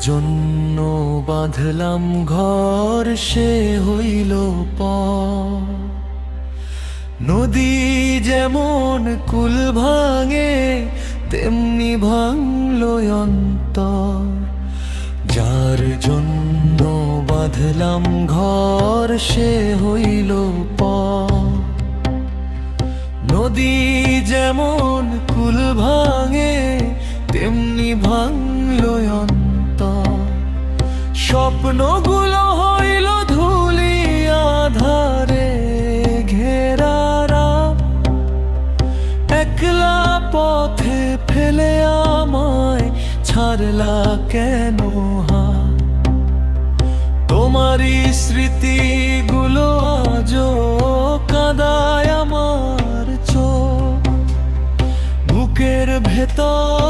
জন্য বাঁধলাম ঘর সে হইল পর। নদী যেমন কুল ভাঙে তেমনি ভাঙলো অন্তর। যার জন্য বাঁধলাম ঘর সে হইল পর। নদী যেমন কুল ভাঙে তেমনি ভাঙলো অন্তর। স্বপ্নগুলো হইল ধুলি আধারে ঘেরারা। একলা পথে ফেলে আমায় ছাড়লা কেন হাত? তোমারই স্মৃতিগুলো আজও কাঁদায় আমার চোখ। বুকের ভেতর